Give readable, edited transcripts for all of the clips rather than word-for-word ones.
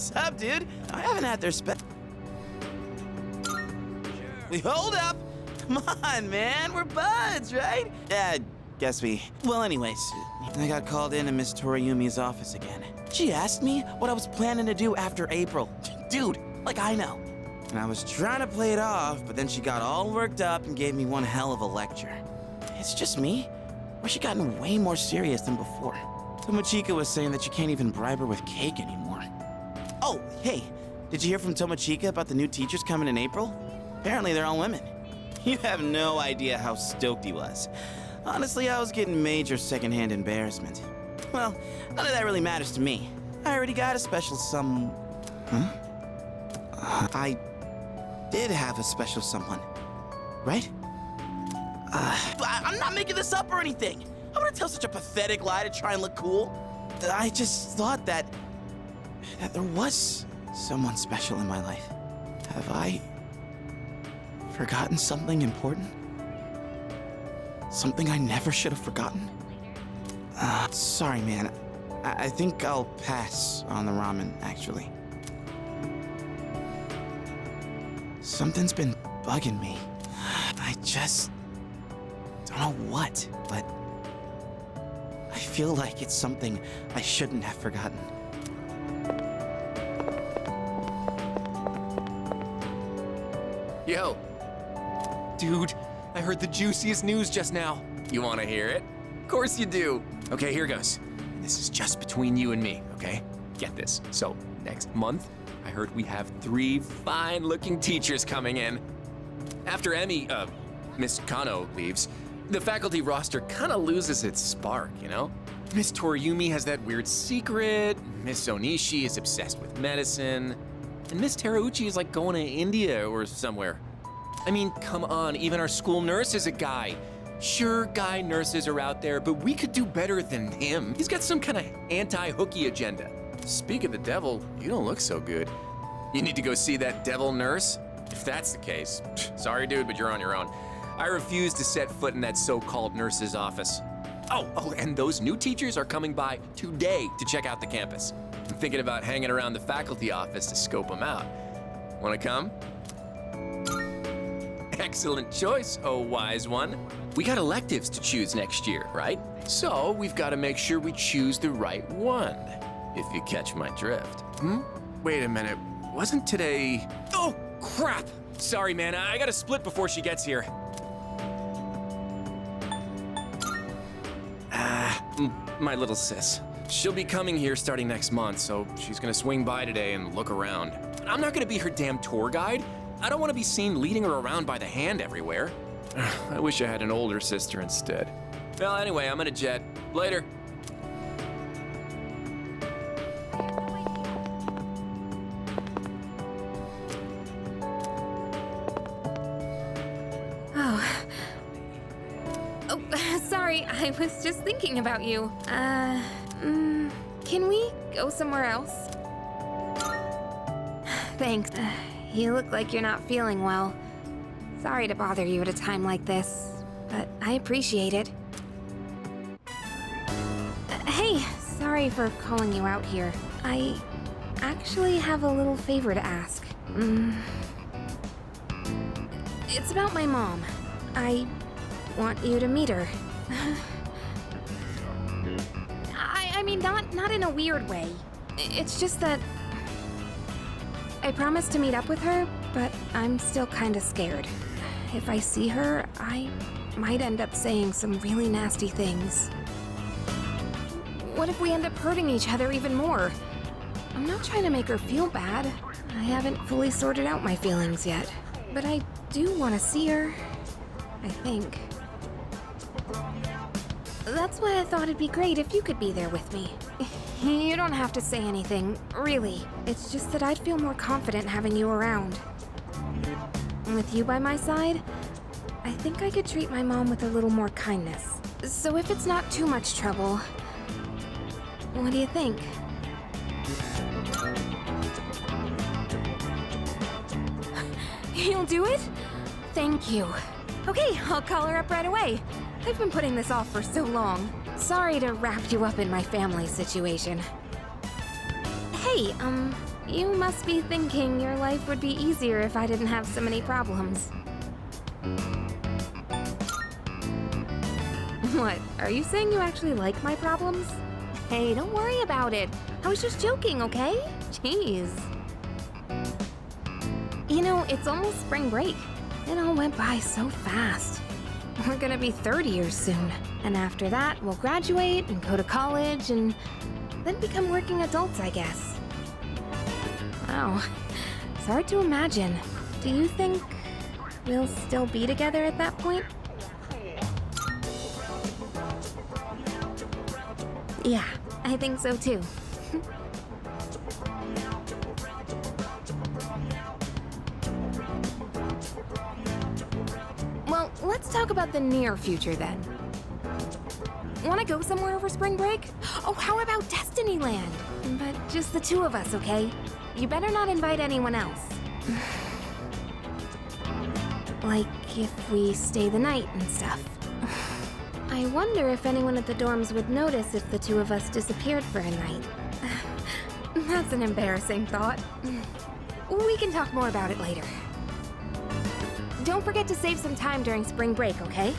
Sup, dude? I haven't had their Hold up! Come on, man, we're buds, right? Guess we... Well, anyways, I got called into Miss Toriyumi's office again. She asked me what I was planning to do after April. Dude, like I know. And I was trying to play it off, but then she got all worked up and gave me one hell of a lecture. It's just me? Or she gotten way more serious than before? Tomochika was saying that you can't even bribe her with cake anymore. Oh, hey, did you hear from Tomochika about the new teachers coming in April? Apparently they're all women. You have no idea how stoked he was. Honestly, I was getting major secondhand embarrassment. Well, none of that really matters to me. I already got a special I did have a special someone, right? I'm not making this up or anything. I'm gonna tell such a pathetic lie to try and look cool. I just thought that there was someone special in my life. Have I forgotten something important? Something I never should have forgotten? Sorry, man. I think I'll pass on the ramen, actually. Something's been bugging me. I just don't know what, but I feel like it's something I shouldn't have forgotten. Yo. Dude, I heard the juiciest news just now. You wanna hear it? Of course you do. Okay, here goes. This is just between you and me, okay? Get this. So, next month, I heard we have 3 fine-looking teachers coming in. After Miss Kano leaves, the faculty roster kinda loses its spark, you know? Miss Toriyumi has that weird secret, Miss Onishi is obsessed with medicine, and Miss Terauchi is like going to India or somewhere. I mean, come on, even our school nurse is a guy. Sure, guy nurses are out there, but we could do better than him. He's got some kind of anti-hooky agenda. Speak of the devil, you don't look so good. You need to go see that devil nurse? If that's the case, sorry dude, but you're on your own. I refuse to set foot in that so-called nurse's office. Oh, and those new teachers are coming by today to check out the campus. I'm thinking about hanging around the faculty office to scope them out. Wanna come? Excellent choice, oh wise one. We got electives to choose next year, right? So we've got to make sure we choose the right one, if you catch my drift. Wait a minute, wasn't today... Oh, crap! Sorry, man, I gotta split before she gets here. My little sis. She'll be coming here starting next month, so she's gonna swing by today and look around. I'm not gonna be her damn tour guide. I don't want to be seen leading her around by the hand everywhere. I wish I had an older sister instead. Well, anyway, I'm gonna jet. Later. Oh, sorry, I was just thinking about you. Can we go somewhere else? Thanks. You look like you're not feeling well. Sorry to bother you at a time like this, but I appreciate it. Hey, sorry for calling you out here. I actually have a little favor to ask. It's about my mom. I want you to meet her. I mean, not in a weird way. It's just that I promised to meet up with her, but I'm still kinda scared. If I see her, I might end up saying some really nasty things. What if we end up hurting each other even more? I'm not trying to make her feel bad. I haven't fully sorted out my feelings yet. But I do want to see her, I think. That's why I thought it'd be great if you could be there with me. You don't have to say anything, really. It's just that I'd feel more confident having you around. With you by my side, I think I could treat my mom with a little more kindness. So if it's not too much trouble, what do you think? You'll do it? Thank you. Okay, I'll call her up right away. I've been putting this off for so long. Sorry to wrap you up in my family situation. Hey, You must be thinking your life would be easier if I didn't have so many problems. What? Are you saying you actually like my problems? Hey, don't worry about it. I was just joking, okay? Jeez. You know, it's almost spring break. It all went by so fast. We're gonna be 30 years soon. And after that, we'll graduate and go to college and then become working adults, I guess. Wow. It's hard to imagine. Do you think we'll still be together at that point? Yeah, I think so too. Well, let's talk about the near future then. Wanna go somewhere over spring break? Oh, how about Destinyland? But just the two of us, okay? You better not invite anyone else. Like if we stay the night and stuff. I wonder if anyone at the dorms would notice if the two of us disappeared for a night. That's an embarrassing thought. We can talk more about it later. Don't forget to save some time during spring break, okay?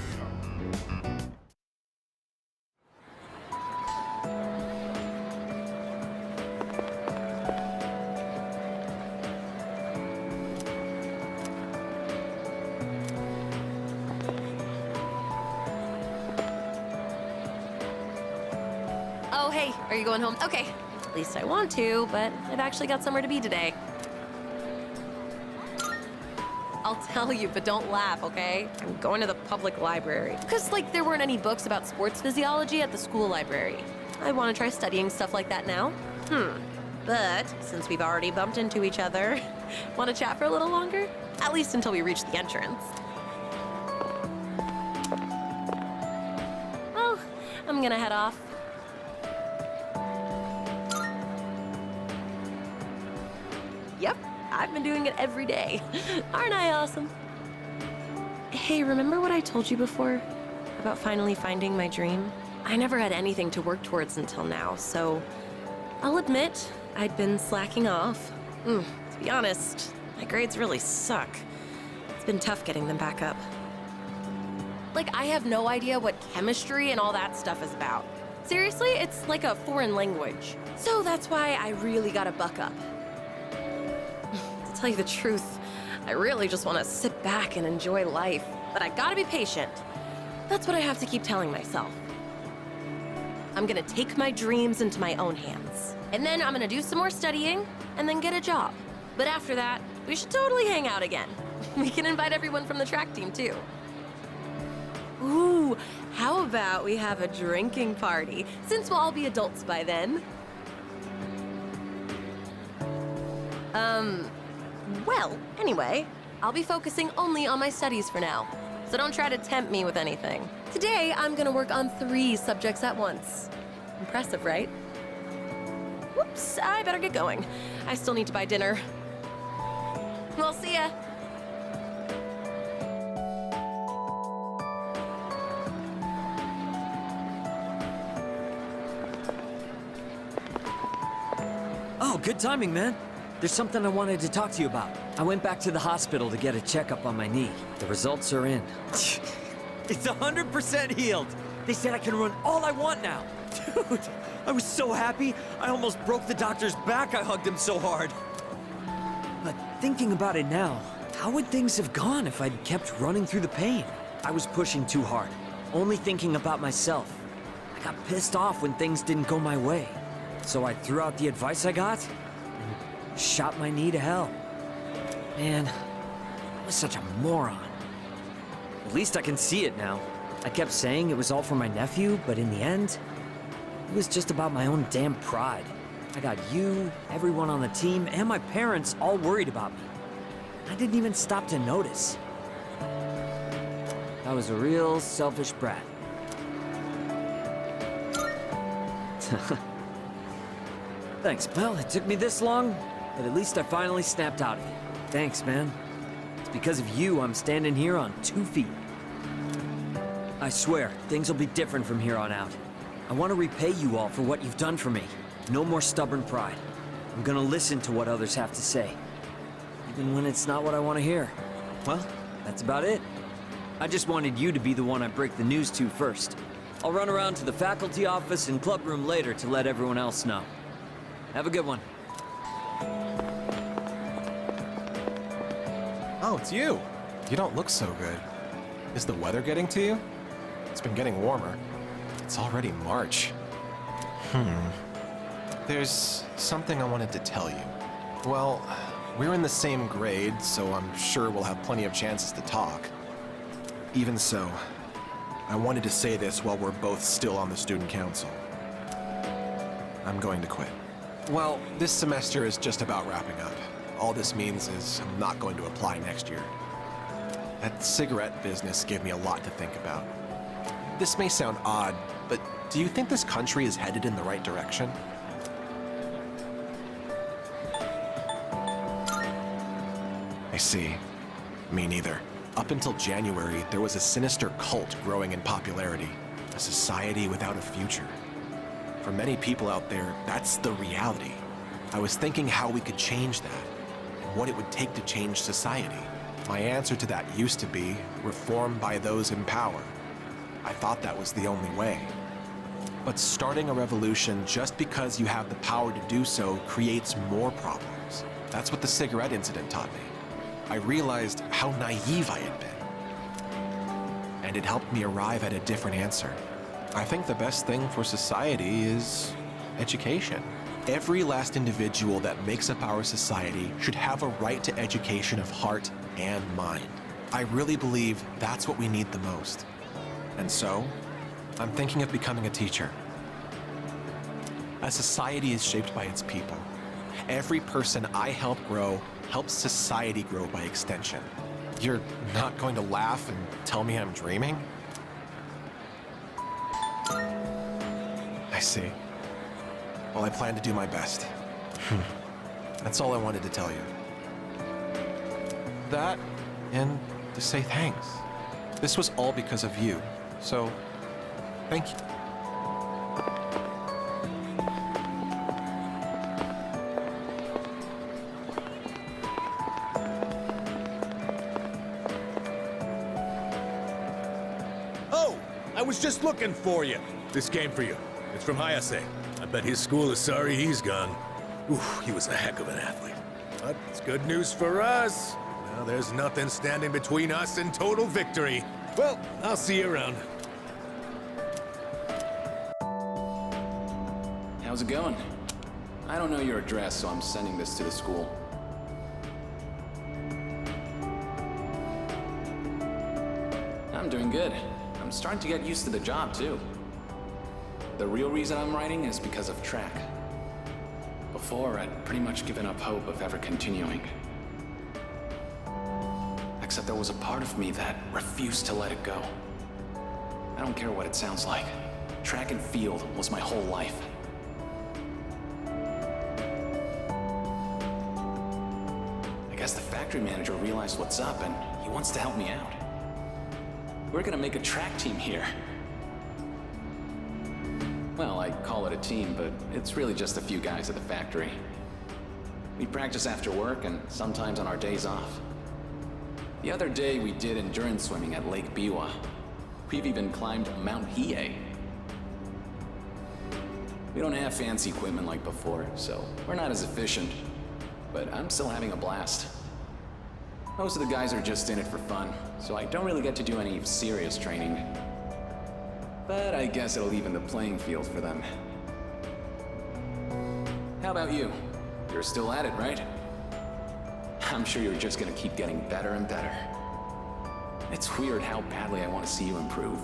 Oh, hey, are you going home? Okay. At least I want to, but I've actually got somewhere to be today. I'll tell you, but don't laugh, okay? I'm going to the public library. Because, like, there weren't any books about sports physiology at the school library. I want to try studying stuff like that now. But, since we've already bumped into each other, want to chat for a little longer? At least until we reach the entrance. Well, I'm gonna head off. Yep, I've been doing it every day. Aren't I awesome? Hey, remember what I told you before? About finally finding my dream? I never had anything to work towards until now, so I'll admit I'd been slacking off. To be honest, my grades really suck. It's been tough getting them back up. Like, I have no idea what chemistry and all that stuff is about. Seriously, it's like a foreign language. So that's why I really gotta buck up. To tell you the truth, I really just want to sit back and enjoy life. But I gotta be patient. That's what I have to keep telling myself. I'm gonna take my dreams into my own hands. And then I'm gonna do some more studying, and then get a job. But after that, we should totally hang out again. We can invite everyone from the track team, too. Ooh, how about we have a drinking party, since we'll all be adults by then? Well, anyway, I'll be focusing only on my studies for now, so don't try to tempt me with anything. Today, I'm gonna work on 3 subjects at once. Impressive, right? Whoops, I better get going. I still need to buy dinner. Well, see ya. Oh, good timing, man. There's something I wanted to talk to you about. I went back to the hospital to get a checkup on my knee. The results are in. It's 100% healed. They said I can run all I want now. Dude, I was so happy. I almost broke the doctor's back. I hugged him so hard. But thinking about it now, how would things have gone if I'd kept running through the pain? I was pushing too hard, only thinking about myself. I got pissed off when things didn't go my way. So I threw out the advice I got and shot my knee to hell. Man, I was such a moron. At least I can see it now. I kept saying it was all for my nephew, but in the end, it was just about my own damn pride. I got you, everyone on the team, and my parents all worried about me. I didn't even stop to notice. I was a real selfish brat. Thanks, well, it took me this long, but at least I finally snapped out of it. Thanks, man. It's because of you I'm standing here on 2 feet. I swear, things will be different from here on out. I want to repay you all for what you've done for me. No more stubborn pride. I'm gonna listen to what others have to say, even when it's not what I want to hear. Well, that's about it. I just wanted you to be the one I break the news to first. I'll run around to the faculty office and club room later to let everyone else know. Have a good one. Oh, it's you. You don't look so good. Is the weather getting to you? It's been getting warmer. It's already March. There's something I wanted to tell you. Well, we're in the same grade, so I'm sure we'll have plenty of chances to talk. Even so, I wanted to say this while we're both still on the student council. I'm going to quit. Well, this semester is just about wrapping up. All this means is I'm not going to apply next year. That cigarette business gave me a lot to think about. This may sound odd, but do you think this country is headed in the right direction? I see. Me neither. Up until January, there was a sinister cult growing in popularity. A society without a future. For many people out there, that's the reality. I was thinking how we could change that, and what it would take to change society. My answer to that used to be reform by those in power. I thought that was the only way. But starting a revolution just because you have the power to do so creates more problems. That's what the cigarette incident taught me. I realized how naive I had been. And it helped me arrive at a different answer. I think the best thing for society is education. Every last individual that makes up our society should have a right to education of heart and mind. I really believe that's what we need the most. And so, I'm thinking of becoming a teacher. A society is shaped by its people. Every person I help grow helps society grow by extension. You're not going to laugh and tell me I'm dreaming? I see. Well, I plan to do my best. That's all I wanted to tell you. That, and to say thanks. This was all because of you, so thank you. Oh, I was just looking for you. This came for you. It's from Hayase. I bet his school is sorry he's gone. Oof, he was a heck of an athlete. But it's good news for us. Now there's nothing standing between us and total victory. Well, I'll see you around. How's it going? I don't know your address, so I'm sending this to the school. I'm doing good. I'm starting to get used to the job, too. The real reason I'm writing is because of track. Before, I'd pretty much given up hope of ever continuing. Except there was a part of me that refused to let it go. I don't care what it sounds like. Track and field was my whole life. I guess the factory manager realized what's up and he wants to help me out. We're gonna make a track team here. Well, I call it a team, but it's really just a few guys at the factory. We practice after work and sometimes on our days off. The other day we did endurance swimming at Lake Biwa. We've even climbed Mount Hiei. We don't have fancy equipment like before, so we're not as efficient. But I'm still having a blast. Most of the guys are just in it for fun, so I don't really get to do any serious training. But I guess it'll even the playing field for them. How about you? You're still at it, right? I'm sure you're just gonna keep getting better and better. It's weird how badly I want to see you improve.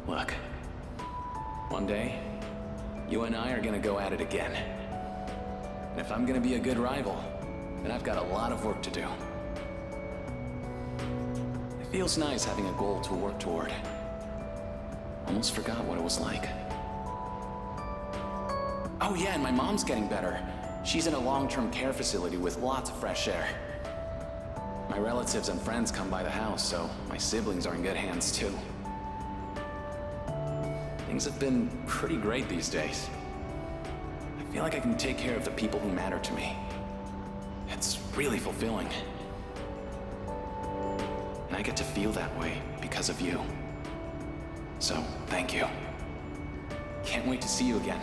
Look, one day, you and I are gonna go at it again. And if I'm gonna be a good rival, then I've got a lot of work to do. It feels nice having a goal to work toward. Almost forgot what it was like. Oh yeah, and my mom's getting better. She's in a long-term care facility with lots of fresh air. My relatives and friends come by the house, so my siblings are in good hands too. Things have been pretty great these days. I I feel like I can take care of the people who matter to me. It's really fulfilling. And I get to feel that way because of you. So, thank you. Can't wait to see you again.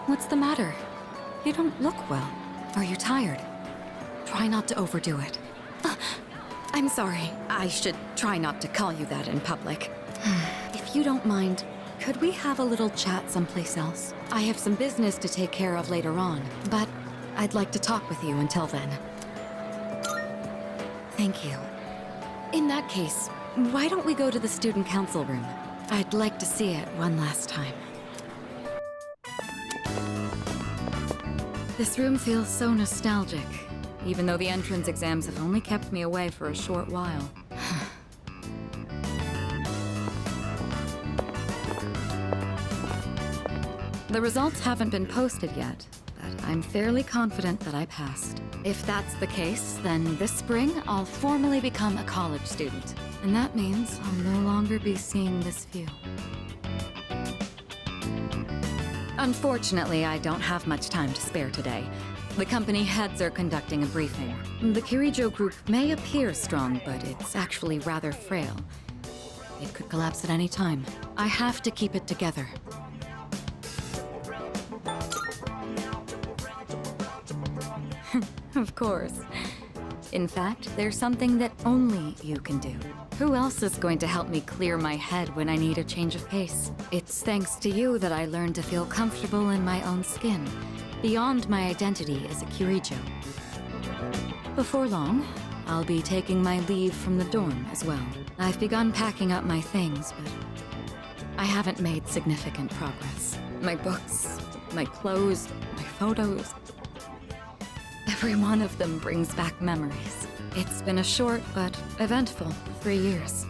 What's the matter? You don't look well. Are you tired? Try not to overdo it. I'm sorry. I should try not to call you that in public. If you don't mind, could we have a little chat someplace else? I have some business to take care of later on, but I'd like to talk with you until then. Thank you. In that case, why don't we go to the student council room? I'd like to see it one last time. This room feels so nostalgic, even though the entrance exams have only kept me away for a short while. The results haven't been posted yet, but I'm fairly confident that I passed. If that's the case, then this spring I'll formally become a college student. And that means I'll no longer be seeing this view. Unfortunately, I don't have much time to spare today. The company heads are conducting a briefing. The Kirijo group may appear strong, but it's actually rather frail. It could collapse at any time. I have to keep it together. Of course. In fact, there's something that only you can do. Who else is going to help me clear my head when I need a change of pace? It's thanks to you that I learned to feel comfortable in my own skin, beyond my identity as a Kirijo. Before long, I'll be taking my leave from the dorm as well. I've begun packing up my things, but I haven't made significant progress. My books, my clothes, my photos. Every one of them brings back memories. It's been a short but eventful 3 years.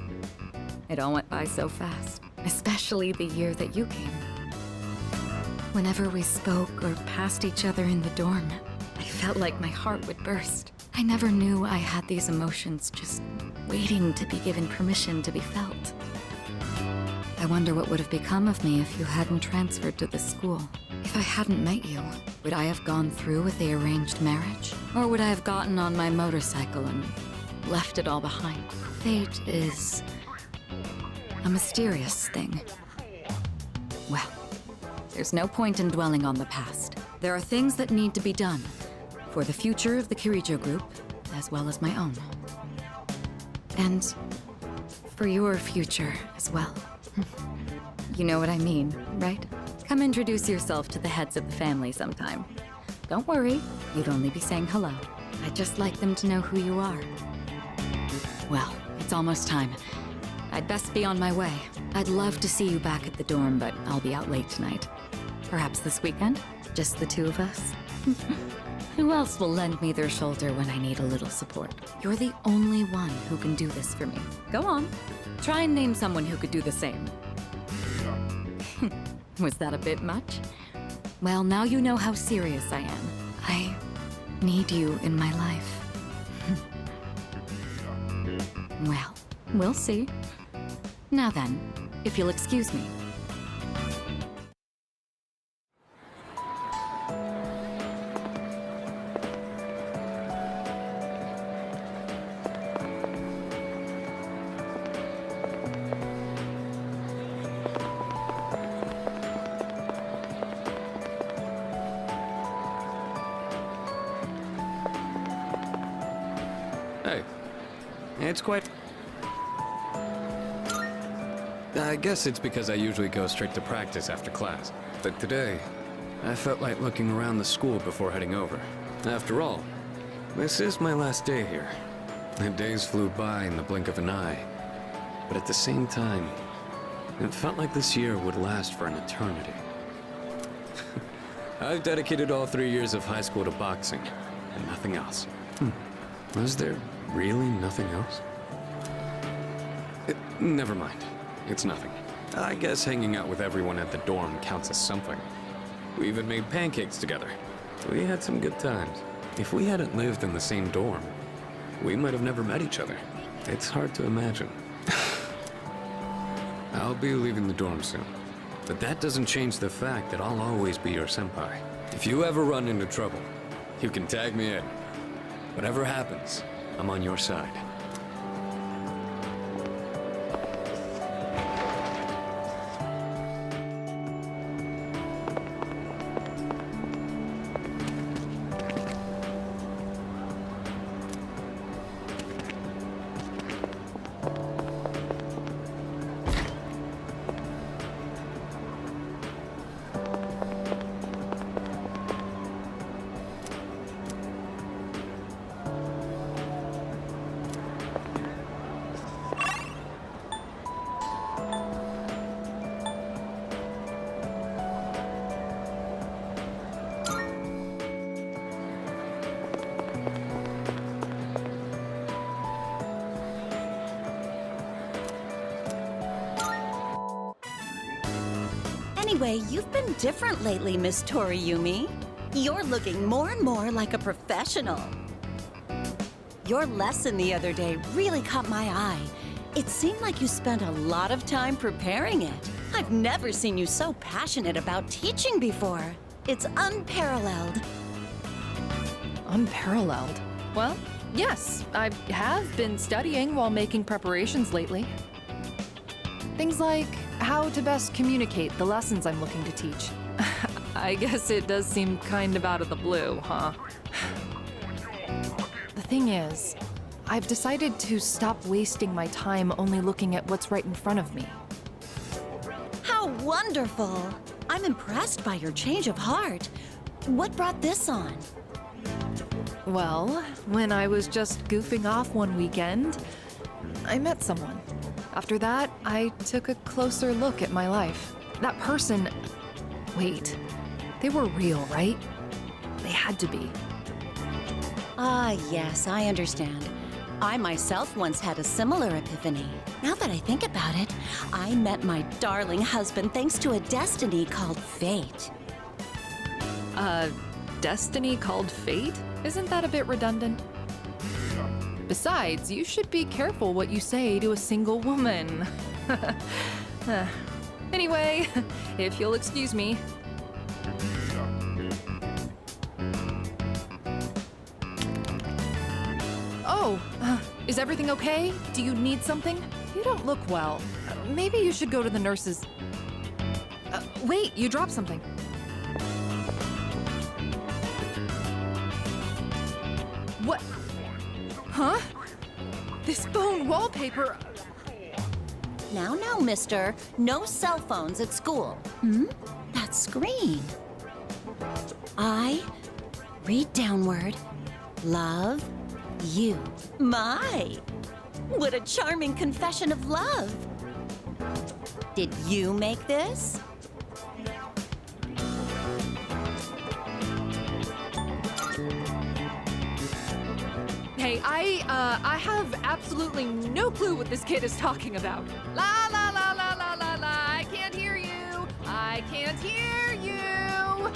It all went by so fast, especially the year that you came. Whenever we spoke or passed each other in the dorm, I felt like my heart would burst. I never knew I had these emotions just waiting to be given permission to be felt. I wonder what would have become of me if you hadn't transferred to this school. If I hadn't met you, would I have gone through with the arranged marriage? Or would I have gotten on my motorcycle and left it all behind? Fate is a mysterious thing. Well, there's no point in dwelling on the past. There are things that need to be done for the future of the Kirijo group, as well as my own. And for your future as well. You know what I mean, right? Come introduce yourself to the heads of the family sometime. Don't worry, you'd only be saying hello. I'd just like them to know who you are. Well, it's almost time. I'd best be on my way. I'd love to see you back at the dorm, but I'll be out late tonight. Perhaps this weekend? Just the two of us? Who else will lend me their shoulder when I need a little support? You're the only one who can do this for me. Go on. Try and name someone who could do the same. Was that a bit much? Well, now you know how serious I am. I need you in my life. Well, we'll see. Now then, if you'll excuse me. It's quite... I guess it's because I usually go straight to practice after class. But today, I felt like looking around the school before heading over. After all, this is my last day here. The days flew by in the blink of an eye. But at the same time, it felt like this year would last for an eternity. I've dedicated all 3 years of high school to boxing, and nothing else. Was there really nothing else? Never mind. It's nothing. I guess hanging out with everyone at the dorm counts as something. We even made pancakes together. We had some good times. If we hadn't lived in the same dorm, we might have never met each other. It's hard to imagine. I'll be leaving the dorm soon. But that doesn't change the fact that I'll always be your senpai. If you ever run into trouble, you can tag me in. Whatever happens, I'm on your side. Anyway, you've been different lately, Miss Toriyumi. You're looking more and more like a professional. Your lesson the other day really caught my eye. It seemed like you spent a lot of time preparing it. I've never seen you so passionate about teaching before. It's unparalleled. Unparalleled? Well, yes, I have been studying while making preparations lately. Things like how to best communicate the lessons I'm looking to teach. I guess it does seem kind of out of the blue, huh? The thing is, I've decided to stop wasting my time only looking at what's right in front of me. How wonderful! I'm impressed by your change of heart. What brought this on? Well, when I was just goofing off one weekend, I met someone. After that, I took a closer look at my life. That person... Wait, they were real, right? They had to be. Ah, yes, I understand. I myself once had a similar epiphany. Now that I think about it, I met my darling husband thanks to a destiny called fate. Destiny called fate? Isn't that a bit redundant? Besides, you should be careful what you say to a single woman. Anyway, if you'll excuse me. Oh, is everything okay? Do you need something? You don't look well. Maybe you should go to the nurses. Wait, you dropped something. What? Huh? This phone wallpaper... Now, mister. No cell phones at school. That screen. I read downward. Love you. My! What a charming confession of love. Did you make this? Hey, I have absolutely no clue what this kid is talking about. La la la la la la la, I can't hear you. I can't hear you.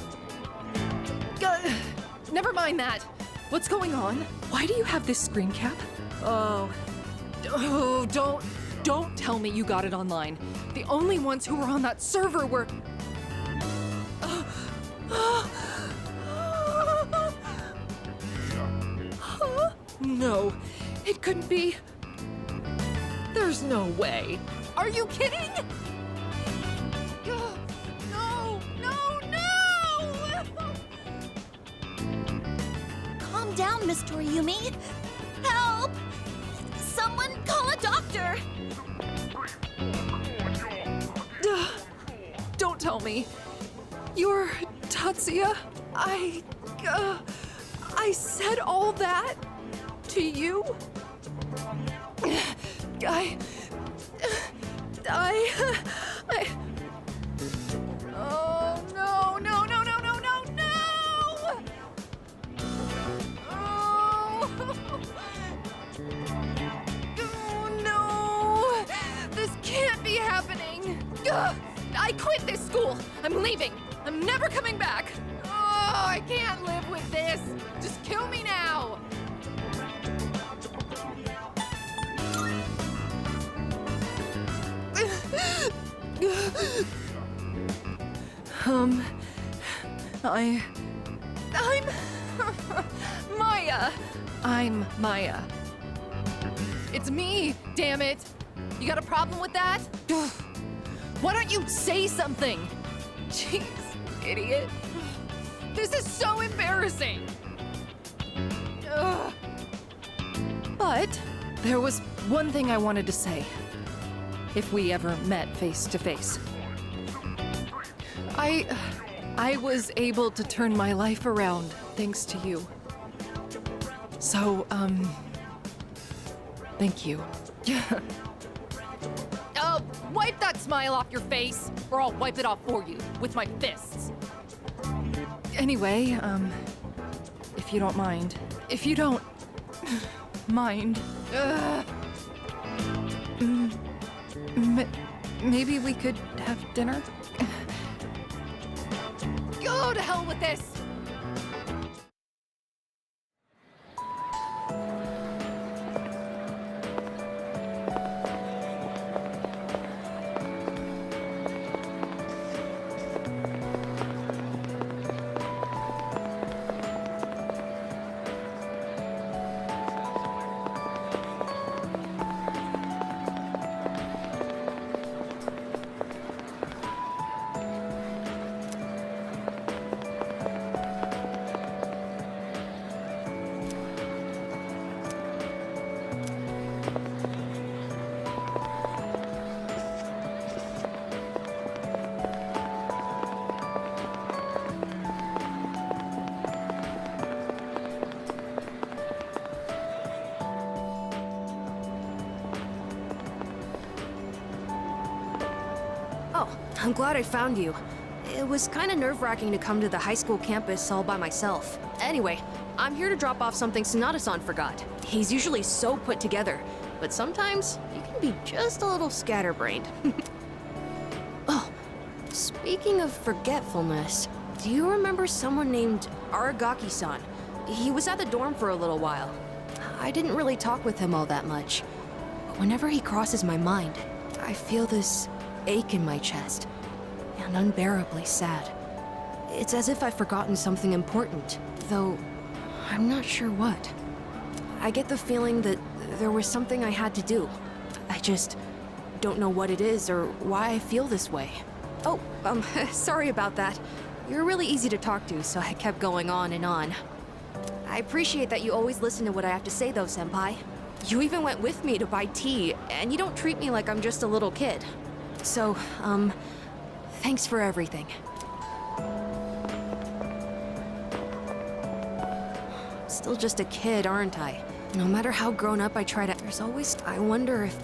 Never mind that. What's going on? Why do you have this screen cap? Oh, don't tell me you got it online. The only ones who were on that server were... No, it couldn't be. There's no way. Are you kidding? No! Calm down, Miss Toriyumi. Help! Someone doctor! Don't tell me. You're Tatsuya? I said all that to you? Oh, no, no, no, no, no, no, no! Oh, oh no! This can't be happening! Ugh. I quit this school! I'm leaving! I'm never coming back! Oh, I can't live with this! Just kill me now! I'm Maya. I'm Maya. It's me, damn it. You got a problem with that? Why don't you say something? Jeez, idiot. This is so embarrassing. Ugh. But there was one thing I wanted to say. If we ever met face to face. I was able to turn my life around thanks to you. So, thank you. Wipe that smile off your face, or I'll wipe it off for you with my fists. Anyway, if you don't mind. If you don't mind. Maybe we could have dinner? Go to hell with this! I'm glad I found you. It was kind of nerve-wracking to come to the high school campus all by myself. Anyway, I'm here to drop off something Sonata-san forgot. He's usually so put together, but sometimes he can be just a little scatterbrained. Oh, speaking of forgetfulness, do you remember someone named Aragaki-san? He was at the dorm for a little while. I didn't really talk with him all that much, but whenever he crosses my mind, I feel this ache in my chest, and unbearably sad. It's as if I've forgotten something important, though I'm not sure what. I get the feeling that there was something I had to do. I just don't know what it is or why I feel this way. Oh, sorry about that. You're really easy to talk to, so I kept going on and on. I appreciate that you always listen to what I have to say, though, Senpai. You even went with me to buy tea, and you don't treat me like I'm just a little kid. So, thanks for everything. Still just a kid, aren't I? No matter how grown up I try to, there's always, I wonder if...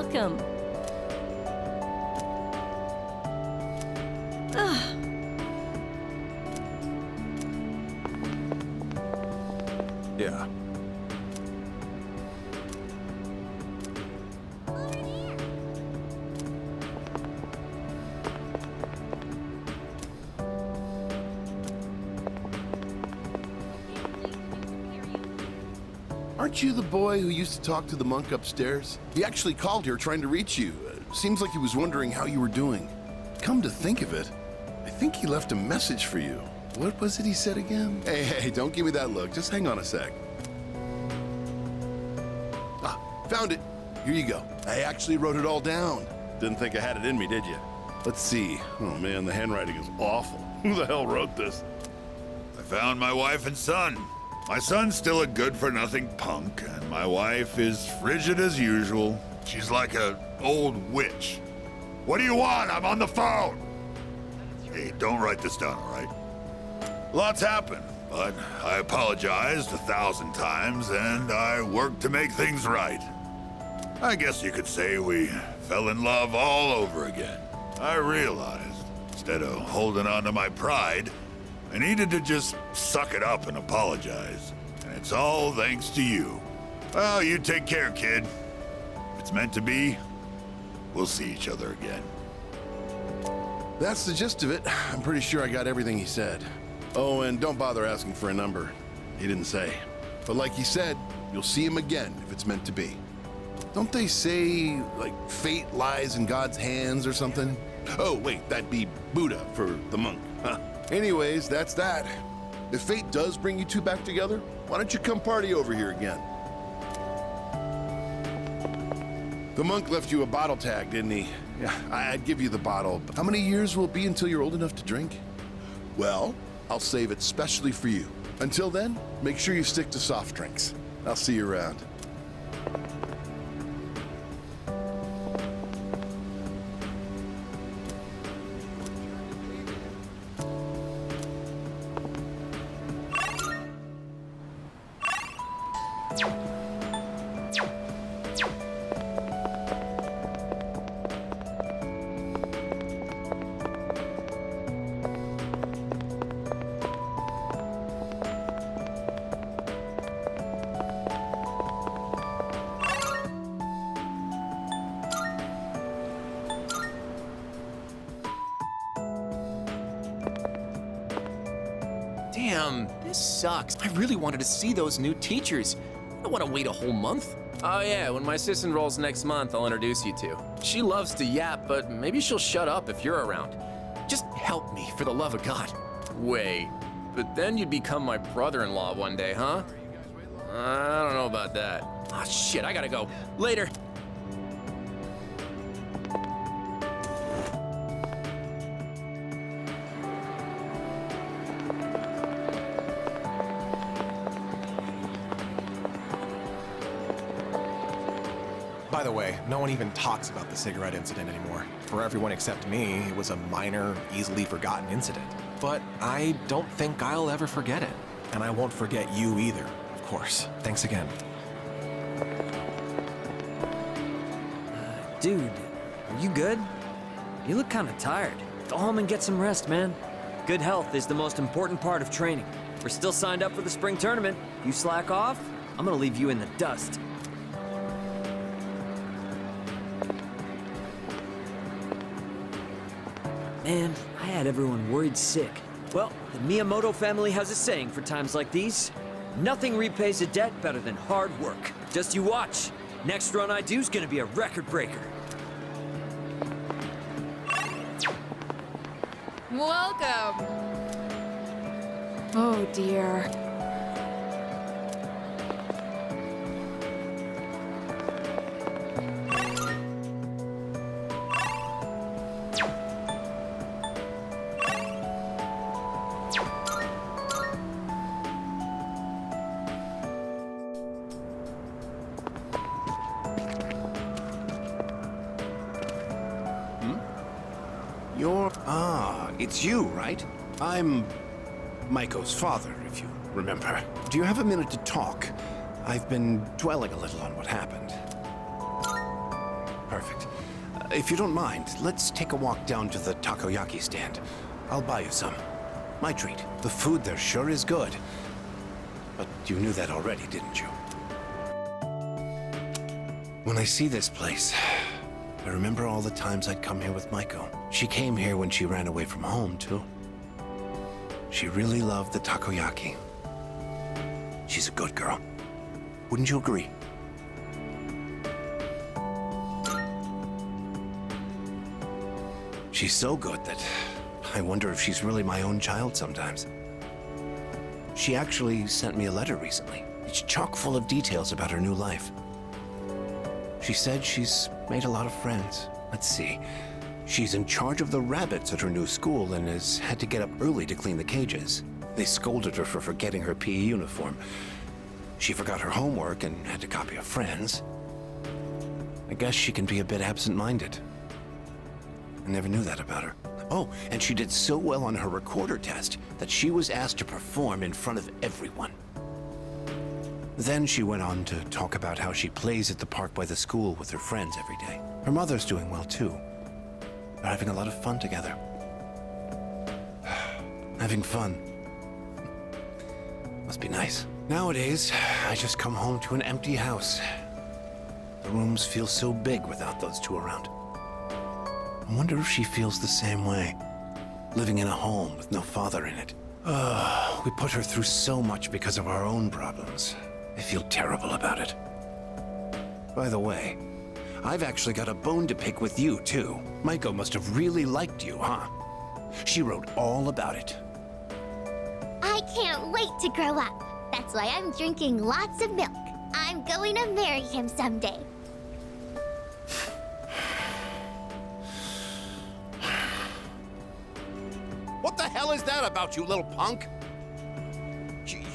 welcome. Yeah. Aren't you the boy who used to talk to the monk upstairs? He actually called here trying to reach you. Seems like he was wondering how you were doing. Come to think of it, I think he left a message for you. What was it he said again? Hey, don't give me that look. Just hang on a sec. Ah, found it. Here you go. I actually wrote it all down. Didn't think I had it in me, did you? Let's see. Oh man, the handwriting is awful. Who the hell wrote this? I found my wife and son. My son's still a good-for-nothing punk, and my wife is frigid as usual. She's like an old witch. What do you want? I'm on the phone! Hey, don't write this down, all right? Lots happened, but I apologized 1,000 times, and I worked to make things right. I guess you could say we fell in love all over again. I realized, instead of holding on to my pride, I needed to just suck it up and apologize. And it's all thanks to you. Well, you take care, kid. If it's meant to be, we'll see each other again. That's the gist of it. I'm pretty sure I got everything he said. Oh, and don't bother asking for a number. He didn't say. But like he said, you'll see him again if it's meant to be. Don't they say, like, fate lies in God's hands or something? Oh, wait, that'd be Buddha for the monk. Huh. Anyways, that's that. If fate does bring you two back together, why don't you come party over here again? The monk left you a bottle tag, didn't he? Yeah, I'd give you the bottle. But how many years will it be until you're old enough to drink? Well, I'll save it specially for you. Until then, make sure you stick to soft drinks. I'll see you around. Damn, this sucks. I really wanted to see those new teachers. I don't want to wait a whole month. Oh yeah, when my sis enrolls next month, I'll introduce you to. She loves to yap, but maybe she'll shut up if you're around. Just help me, for the love of God. Wait, but then you'd become my brother-in-law one day, huh? I don't know about that. Ah, shit, I gotta go. Later. By the way, no one even talks about the cigarette incident anymore. For everyone except me, it was a minor, easily forgotten incident. But I don't think I'll ever forget it. And I won't forget you either, of course. Thanks again. Dude, are you good? You look kind of tired. Go home and get some rest, man. Good health is the most important part of training. We're still signed up for the spring tournament. You slack off, I'm gonna leave you in the dust. Man, I had everyone worried sick. Well, the Miyamoto family has a saying for times like these. Nothing repays a debt better than hard work. Just you watch. Next run I do's gonna be a record breaker. Welcome. Oh dear. It's you, right? I'm Maiko's father, if you remember. Do you have a minute to talk? I've been dwelling a little on what happened. Perfect. If you don't mind, let's take a walk down to the takoyaki stand. I'll buy you some. My treat. The food there sure is good. But you knew that already, didn't you? When I see this place, I remember all the times I'd come here with Maiko. She came here when she ran away from home, too. She really loved the takoyaki. She's a good girl. Wouldn't you agree? She's so good that I wonder if she's really my own child sometimes. She actually sent me a letter recently. It's chock full of details about her new life. She said she's made a lot of friends. Let's see. She's in charge of the rabbits at her new school and has had to get up early to clean the cages. They scolded her for forgetting her PE uniform. She forgot her homework and had to copy a friend's. I guess she can be a bit absent-minded. I never knew that about her. Oh, and she did so well on her recorder test that she was asked to perform in front of everyone. Then she went on to talk about how she plays at the park by the school with her friends every day. Her mother's doing well, too. They're having a lot of fun together. Having fun. Must be nice. Nowadays, I just come home to an empty house. The rooms feel so big without those two around. I wonder if she feels the same way, living in a home with no father in it. We put her through so much because of our own problems. I feel terrible about it. By the way, I've actually got a bone to pick with you, too. Maiko must have really liked you, huh? She wrote all about it. I can't wait to grow up. That's why I'm drinking lots of milk. I'm going to marry him someday. What the hell is that about, you little punk?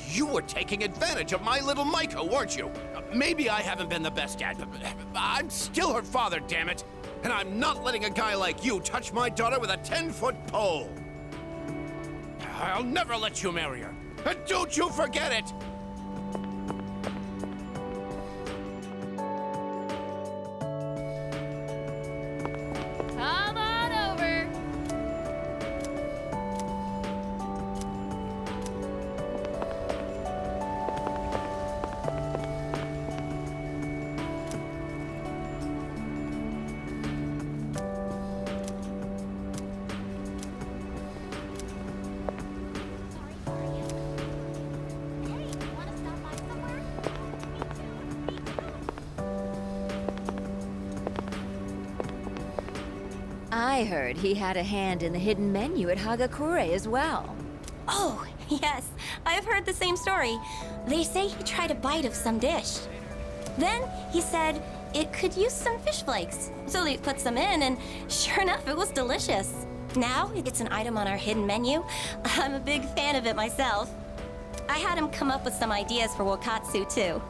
You were taking advantage of my little Maiko, weren't you? Maybe I haven't been the best dad, but I'm still her father, damn it. And I'm not letting a guy like you touch my daughter with a 10-foot pole. I'll never let you marry her. And don't you forget it! Come on over. I heard he had a hand in the hidden menu at Hagakure as well. Oh, yes. I've heard the same story. They say he tried a bite of some dish. Then he said it could use some fish flakes. So they put some in, and sure enough, it was delicious. Now it's an item on our hidden menu. I'm a big fan of it myself. I had him come up with some ideas for Wakatsu, too.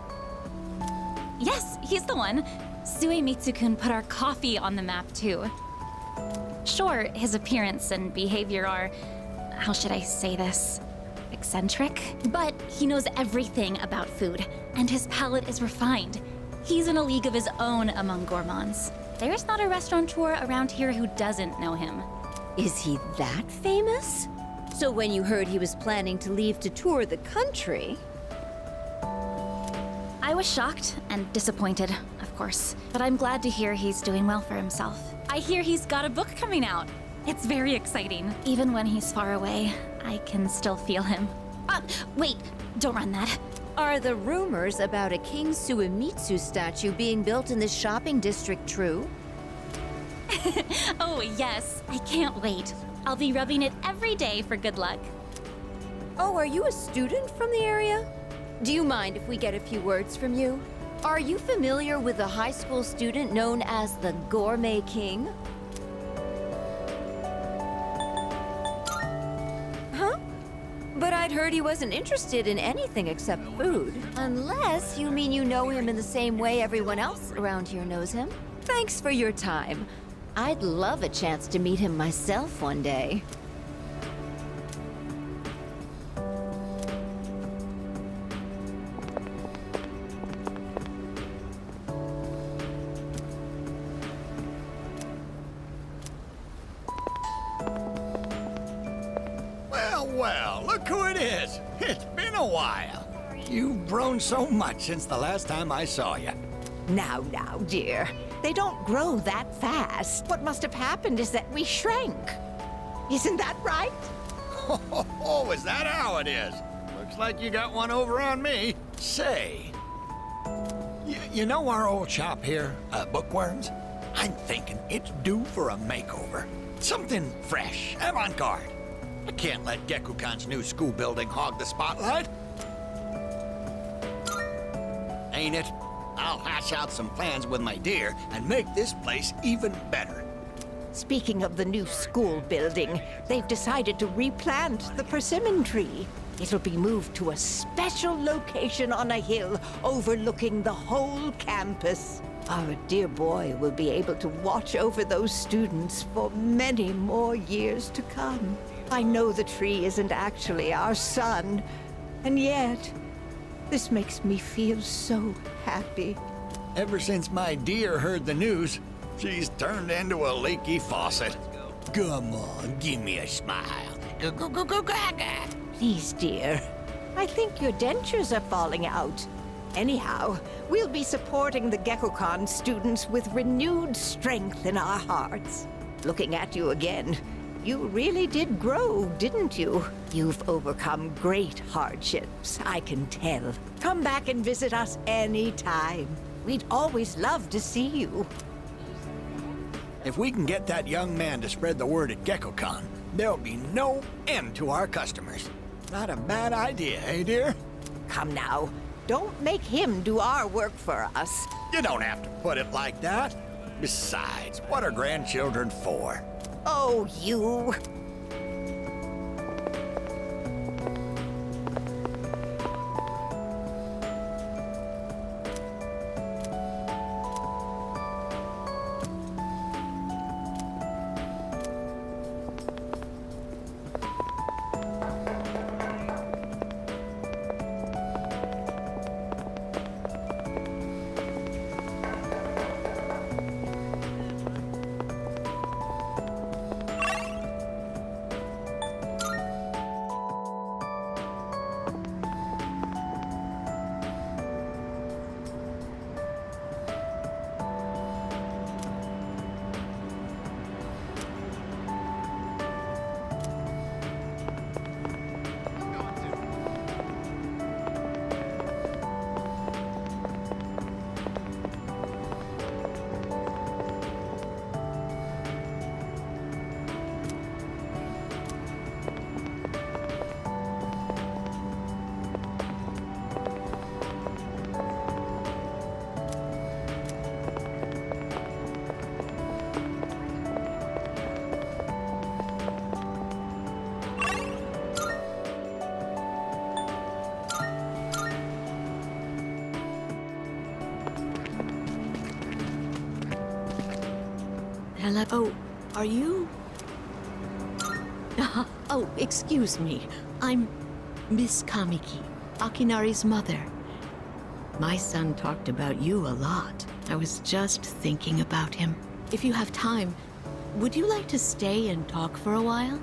Yes, he's the one. Suemitsu-kun put our coffee on the map, too. Sure, his appearance and behavior are, how should I say this, eccentric? But he knows everything about food, and his palate is refined. He's in a league of his own among gourmands. There's not a restaurateur around here who doesn't know him. Is he that famous? So when you heard he was planning to leave to tour the country... I was shocked and disappointed, of course, but I'm glad to hear he's doing well for himself. I hear he's got a book coming out. It's very exciting. Even when he's far away, I can still feel him. Wait, don't run that. Are the rumors about a King Suemitsu statue being built in this shopping district true? Oh, yes. I can't wait. I'll be rubbing it every day for good luck. Oh, are you a student from the area? Do you mind if we get a few words from you? Are you familiar with a high school student known as the Gourmet King? Huh? But I'd heard he wasn't interested in anything except food. Unless you mean you know him in the same way everyone else around here knows him. Thanks for your time. I'd love a chance to meet him myself one day. Well, look who it is. It's been a while. You've grown so much since the last time I saw you. Now, dear. They don't grow that fast. What must have happened is that we shrank. Isn't that right? Oh, is that how it is? Looks like you got one over on me. Say, you know our old shop here, Bookworms? I'm thinking it's due for a makeover. Something fresh, avant-garde. I can't let Gekukan's new school building hog the spotlight. Ain't it? I'll hash out some plans with my dear and make this place even better. Speaking of the new school building, they've decided to replant the persimmon tree. It'll be moved to a special location on a hill overlooking the whole campus. Our dear boy will be able to watch over those students for many more years to come. I know the tree isn't actually our son, and yet, this makes me feel so happy. Ever since my dear heard the news, she's turned into a leaky faucet. Come on, give me a smile. Go, gaga. Please, dear. I think your dentures are falling out. Anyhow, we'll be supporting the Gekukan students with renewed strength in our hearts. Looking at you again, you really did grow, didn't you? You've overcome great hardships, I can tell. Come back and visit us anytime. We'd always love to see you. If we can get that young man to spread the word at Gekukan, there'll be no end to our customers. Not a bad idea, eh, dear? Come now. Don't make him do our work for us. You don't have to put it like that. Besides, what are grandchildren for? Oh, you. Hello? Oh, are you? Oh, excuse me. I'm Miss Kamiki, Akinari's mother. My son talked about you a lot. I was just thinking about him. If you have time, would you like to stay and talk for a while?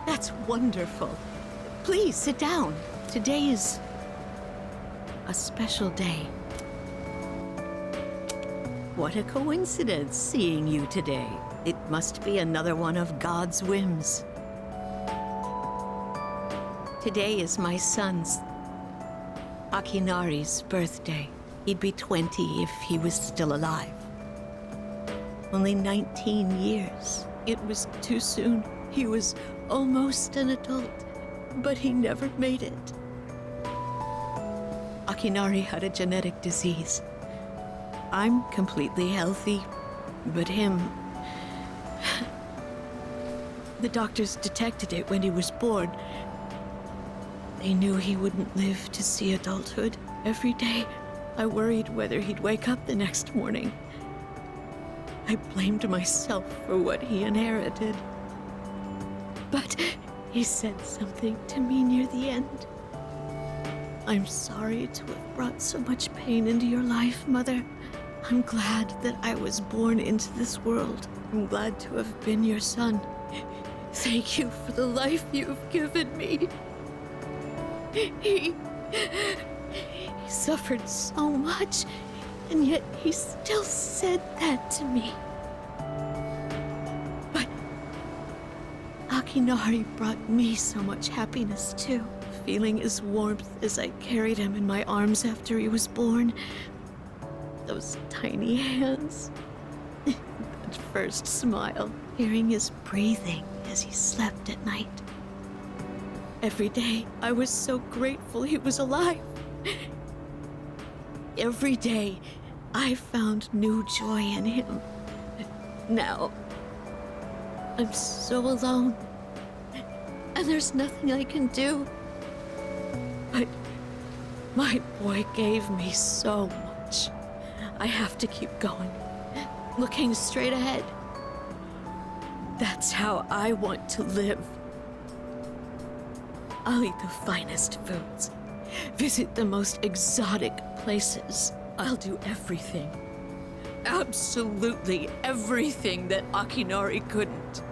That's wonderful. Please sit down. Today is a special day. What a coincidence seeing you today. It must be another one of God's whims. Today is my son's, Akinari's, birthday. He'd be 20 if he was still alive. Only 19 years. It was too soon. He was almost an adult, but he never made it. Akinari had a genetic disease. I'm completely healthy, but him... The doctors detected it when he was born. They knew he wouldn't live to see adulthood. Every day, I worried whether he'd wake up the next morning. I blamed myself for what he inherited. But he said something to me near the end. I'm sorry to have brought so much pain into your life, Mother. I'm glad that I was born into this world. I'm glad to have been your son. Thank you for the life you've given me. He suffered so much, and yet he still said that to me. But Akinari brought me so much happiness too. Feeling his warmth as I carried him in my arms after he was born. Those tiny hands. That first smile. Hearing his breathing as he slept at night. Every day, I was so grateful he was alive. Every day, I found new joy in him. Now, I'm so alone. And there's nothing I can do. But my boy gave me so much. I have to keep going, looking straight ahead. That's how I want to live. I'll eat the finest foods, visit the most exotic places. I'll do everything, absolutely everything that Akinari couldn't.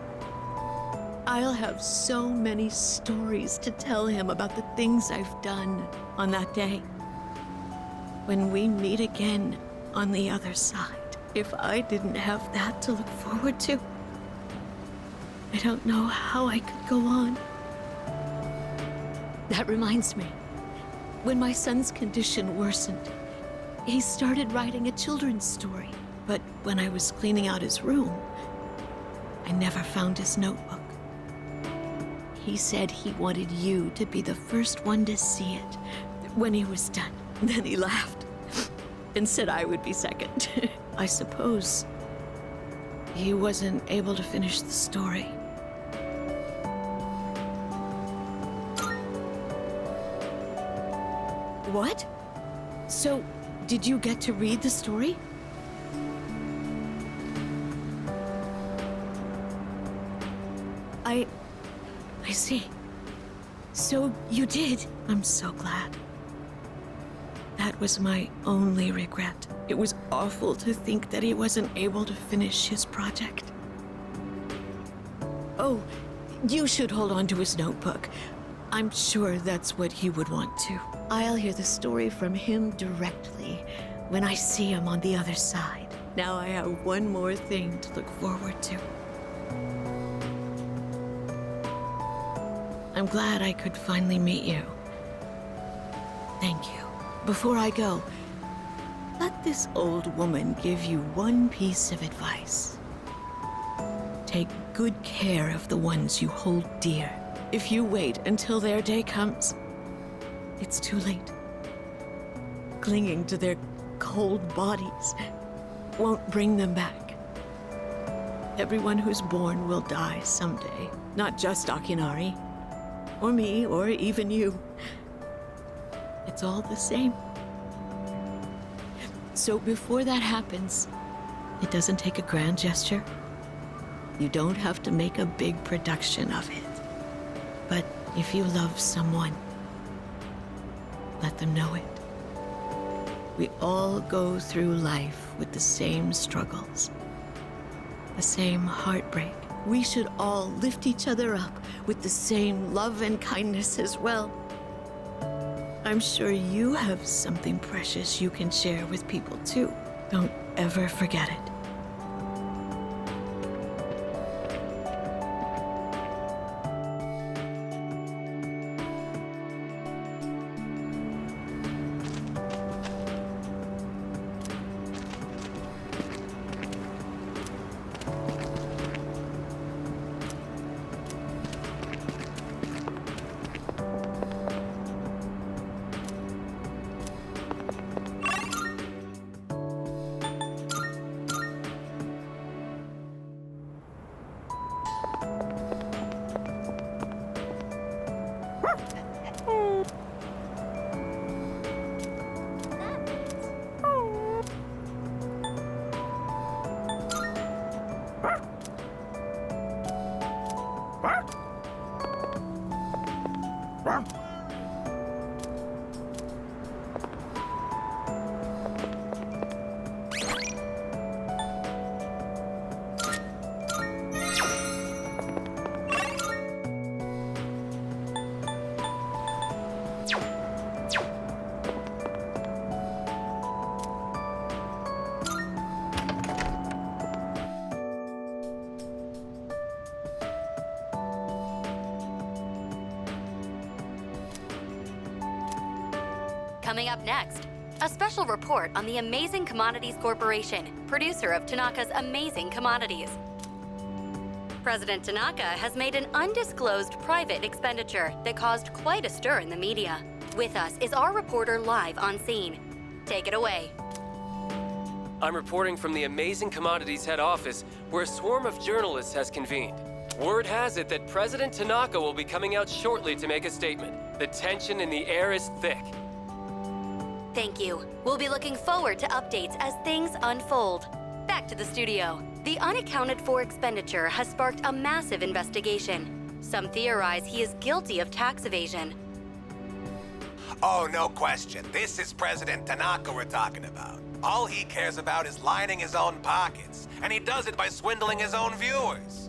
I'll have so many stories to tell him about the things I've done on that day. When we meet again on the other side, if I didn't have that to look forward to, I don't know how I could go on. That reminds me, when my son's condition worsened, he started writing a children's story. But when I was cleaning out his room, I never found his notebook. He said he wanted you to be the first one to see it when he was done. Then he laughed and said I would be second. I suppose he wasn't able to finish the story. What? So, did you get to read the story? I see. So you did. I'm so glad. That was my only regret. It was awful to think that he wasn't able to finish his project. Oh, you should hold on to his notebook. I'm sure that's what he would want to. I'll hear the story from him directly when I see him on the other side. Now I have one more thing to look forward to. I'm glad I could finally meet you. Thank you. Before I go, let this old woman give you one piece of advice. Take good care of the ones you hold dear. If you wait until their day comes, it's too late. Clinging to their cold bodies won't bring them back. Everyone who's born will die someday. Not just Akinari, or me, or even you. It's all the same. So before that happens, it doesn't take a grand gesture. You don't have to make a big production of it. But if you love someone, let them know it. We all go through life with the same struggles, the same heartbreak. We should all lift each other up with the same love and kindness as well. I'm sure you have something precious you can share with people too. Don't ever forget it. Coming up next, a special report on the Amazing Commodities Corporation, producer of Tanaka's Amazing Commodities. President Tanaka has made an undisclosed private expenditure that caused quite a stir in the media. With us is our reporter live on scene. Take it away. I'm reporting from the Amazing Commodities head office, where a swarm of journalists has convened. Word has it that President Tanaka will be coming out shortly to make a statement. The tension in the air is thick. Thank you. We'll be looking forward to updates as things unfold. Back to the studio. The unaccounted for expenditure has sparked a massive investigation. Some theorize he is guilty of tax evasion. Oh, no question. This is President Tanaka we're talking about. All he cares about is lining his own pockets, and he does it by swindling his own viewers.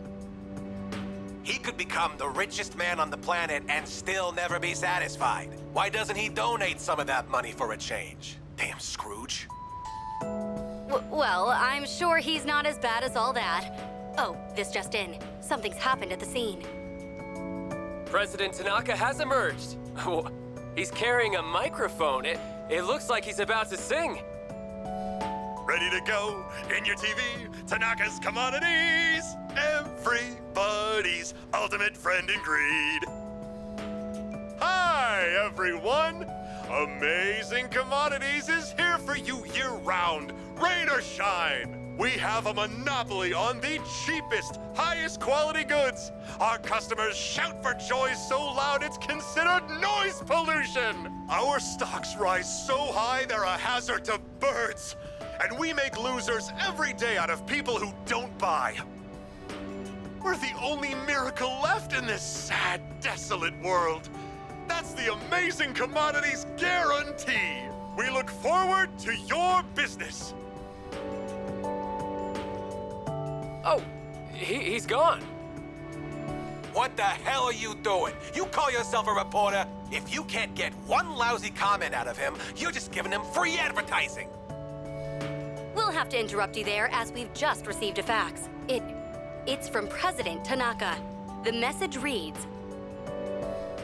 He could become the richest man on the planet and still never be satisfied. Why doesn't he donate some of that money for a change? Damn Scrooge. Well, I'm sure he's not as bad as all that. Oh, this just in. Something's happened at the scene. President Tanaka has emerged. He's carrying a microphone. It looks like he's about to sing. Ready to go in your TV? Tanaka's Commodities! Everybody's ultimate friend in greed. Hi, everyone! Amazing Commodities is here for you year-round, rain or shine. We have a monopoly on the cheapest, highest quality goods. Our customers shout for joy so loud it's considered noise pollution. Our stocks rise so high they're a hazard to birds. And we make losers every day out of people who don't buy. We're the only miracle left in this sad, desolate world. That's the Amazing Commodities guarantee. We look forward to your business. Oh, he's gone. What the hell are you doing? You call yourself a reporter? If you can't get one lousy comment out of him, you're just giving him free advertising. We'll have to interrupt you there as we've just received a fax. It's from President Tanaka. The message reads,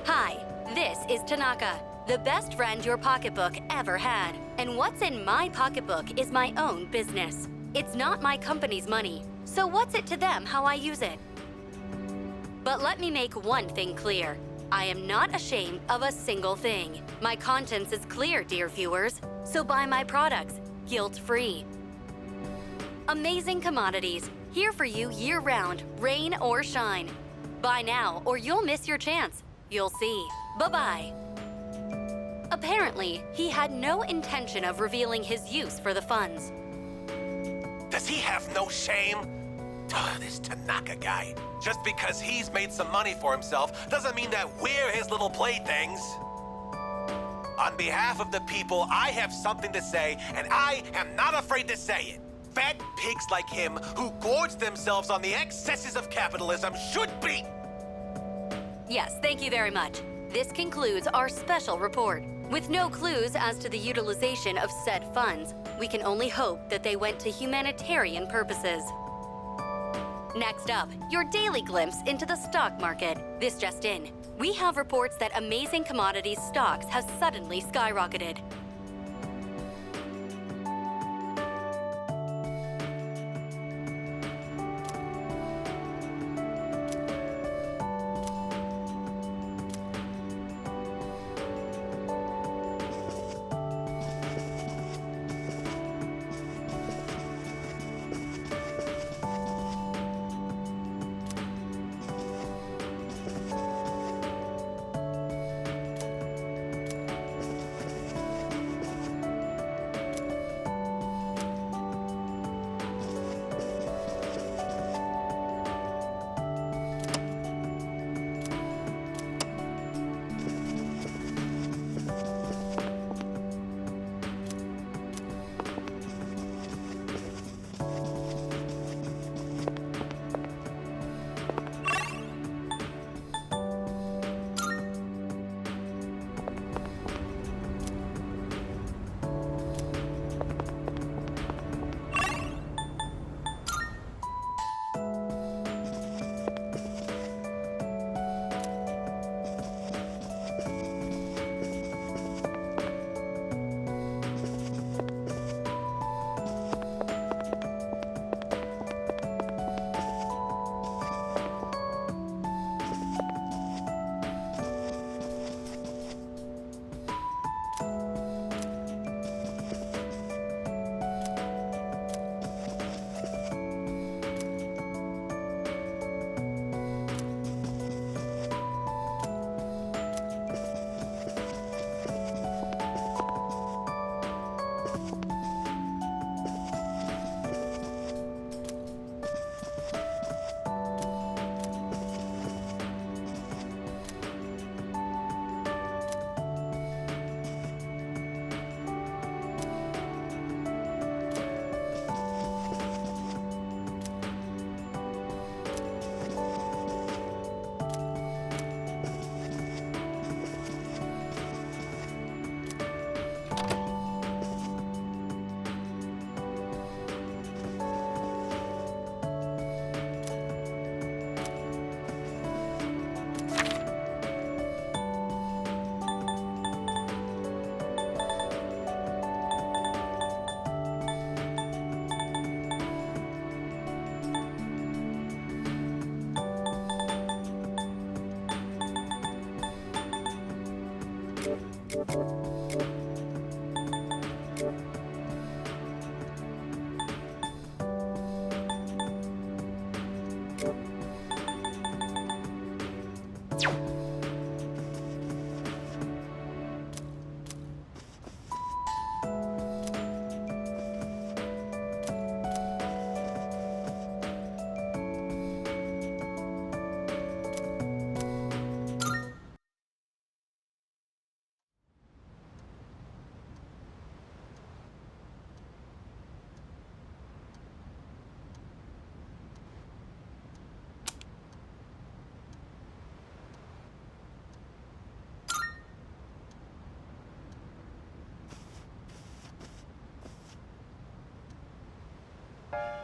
"Hi, this is Tanaka, the best friend your pocketbook ever had. And what's in my pocketbook is my own business. It's not my company's money, so what's it to them how I use it? But let me make one thing clear. I am not ashamed of a single thing. My conscience is clear, dear viewers, so buy my products, guilt-free. Amazing Commodities, here for you year-round, rain or shine. Buy now or you'll miss your chance. You'll see. Bye-bye." Apparently, he had no intention of revealing his use for the funds. Does he have no shame? This Tanaka guy. Just because he's made some money for himself doesn't mean that we're his little playthings. On behalf of the people, I have something to say, and I am not afraid to say it. Fat pigs like him who gorge themselves on the excesses of capitalism should be... Yes, thank you very much. This concludes our special report. With no clues as to the utilization of said funds, we can only hope that they went to humanitarian purposes. Next up, your daily glimpse into the stock market. This just in. We have reports that Amazing Commodities stocks have suddenly skyrocketed.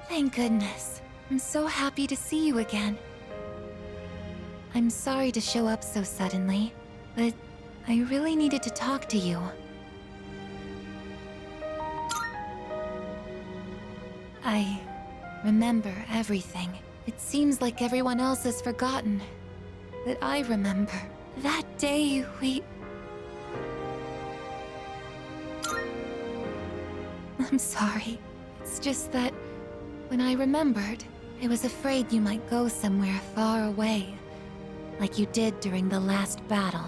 Thank goodness. I'm so happy to see you again. I'm sorry to show up so suddenly, but I really needed to talk to you. I remember everything. It seems like everyone else has forgotten. But I remember. That day we... I'm sorry. It's just that when I remembered, I was afraid you might go somewhere far away, like you did during the last battle.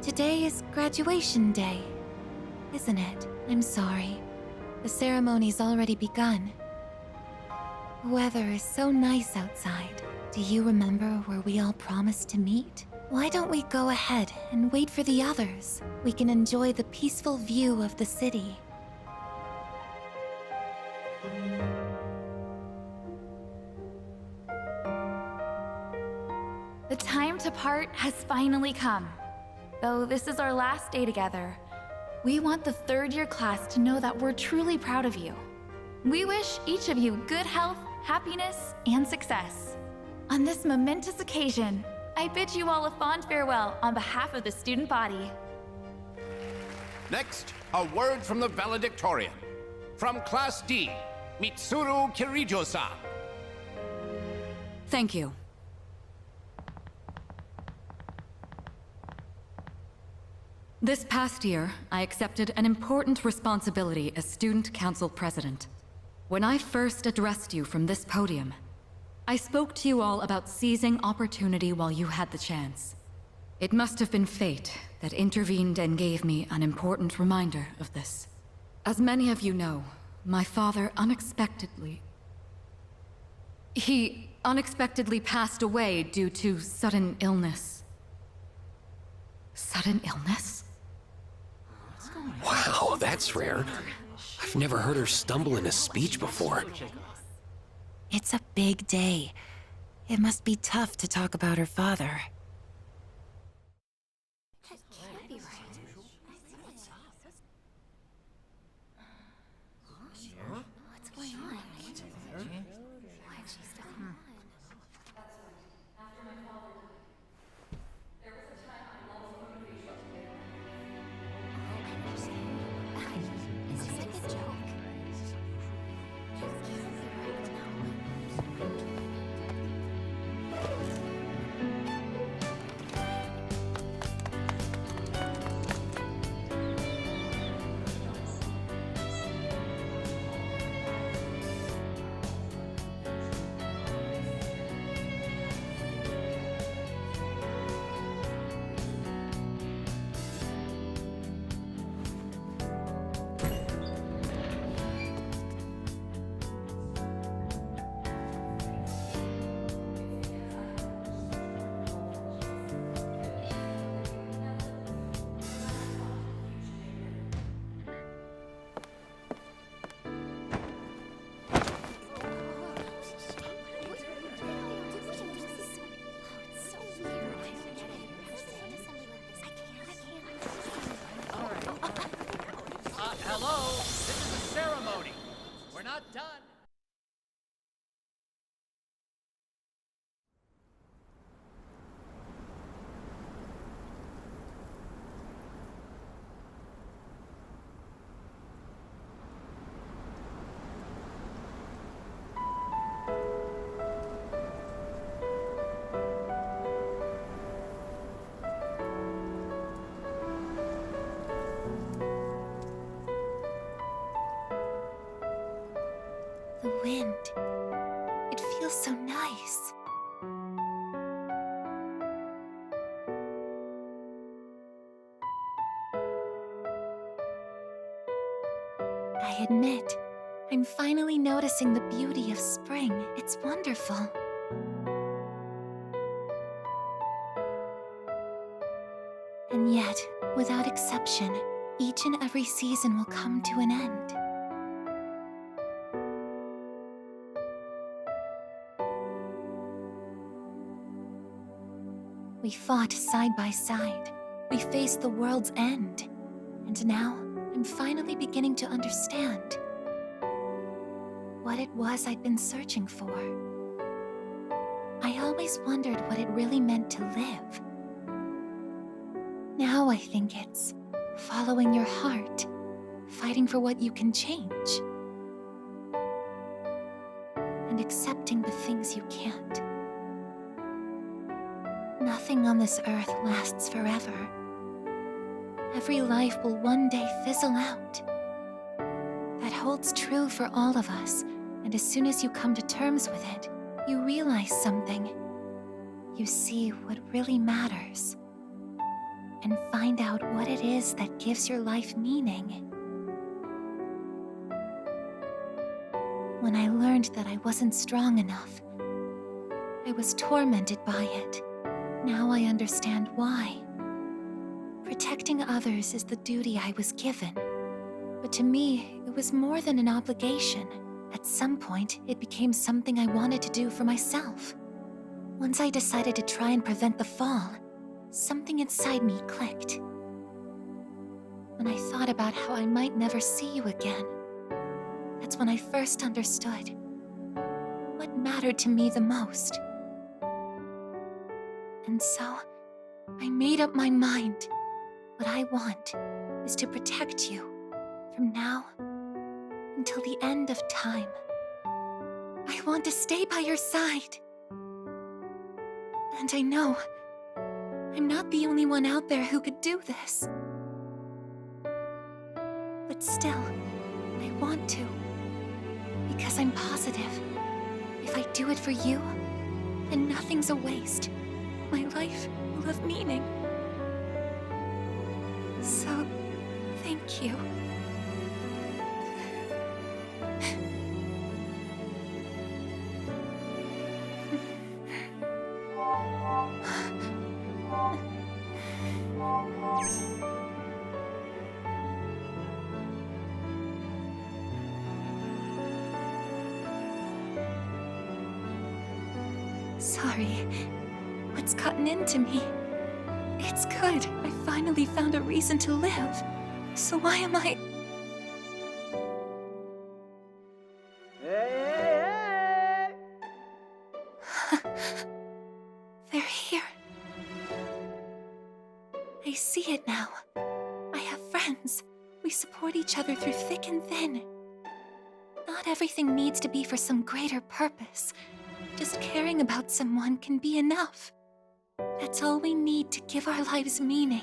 Today is graduation day, isn't it? I'm sorry. The ceremony's already begun. The weather is so nice outside. Do you remember where we all promised to meet? Why don't we go ahead and wait for the others? We can enjoy the peaceful view of the city. The time to part has finally come. Though this is our last day together, we want the third-year class to know that we're truly proud of you. We wish each of you good health, happiness, and success. On this momentous occasion, I bid you all a fond farewell on behalf of the student body. Next, a word from the valedictorian. From Class D, Mitsuru Kirijo-san. Thank you. This past year, I accepted an important responsibility as Student Council President. When I first addressed you from this podium, I spoke to you all about seizing opportunity while you had the chance. It must have been fate that intervened and gave me an important reminder of this. As many of you know, my father He unexpectedly passed away due to sudden illness. Sudden illness? Wow, that's rare. I've never heard her stumble in a speech before. It's a big day. It must be tough to talk about her father. What's going on? Why is she still on? Is this like a joke? wind. It feels so nice. I admit, I'm finally noticing the beauty of spring. It's wonderful. And yet, without exception, each and every season will come to an end. We fought side by side. We faced the world's end. And now, I'm finally beginning to understand what it was I'd been searching for. I always wondered what it really meant to live. Now I think it's following your heart, fighting for what you can change, and accepting the things you can't. Nothing on this earth lasts forever. Every life will one day fizzle out. That holds true for all of us, and as soon as you come to terms with it, you realize something. You see what really matters, and find out what it is that gives your life meaning. When I learned that I wasn't strong enough, I was tormented by it. Now I understand why. Protecting others is the duty I was given. But to me, it was more than an obligation. At some point, it became something I wanted to do for myself. Once I decided to try and prevent the fall, something inside me clicked. When I thought about how I might never see you again, that's when I first understood what mattered to me the most. And so, I made up my mind. What I want is to protect you from now until the end of time. I want to stay by your side. And I know I'm not the only one out there who could do this. But still, I want to. Because I'm positive, if I do it for you, then nothing's a waste. My life will have meaning. So, thank you. Sorry. What's gotten into me? It's good. I finally found a reason to live. So why am I... They're here. I see it now. I have friends. We support each other through thick and thin. Not everything needs to be for some greater purpose. Just caring about someone can be enough. That's all we need to give our lives meaning.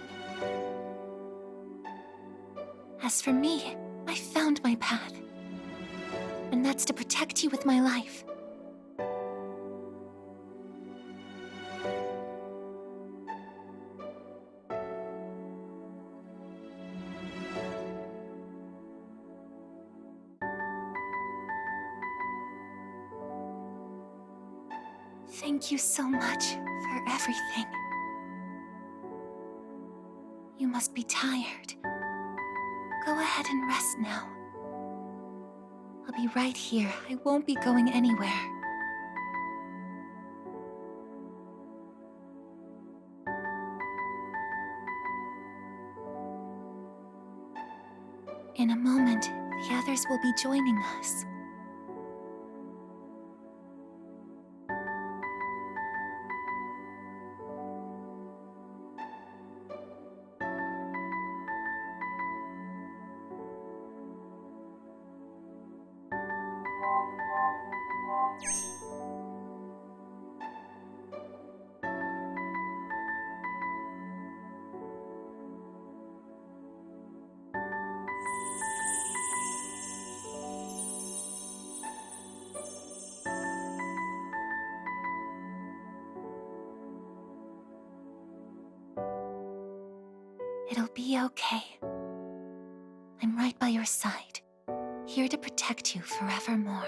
As for me, I found my path. And that's to protect you with my life. Thank you so much for everything. You must be tired. Go ahead and rest now. I'll be right here. I won't be going anywhere. In a moment, the others will be joining us. It'll be okay. I'm right by your side, here to protect you forevermore.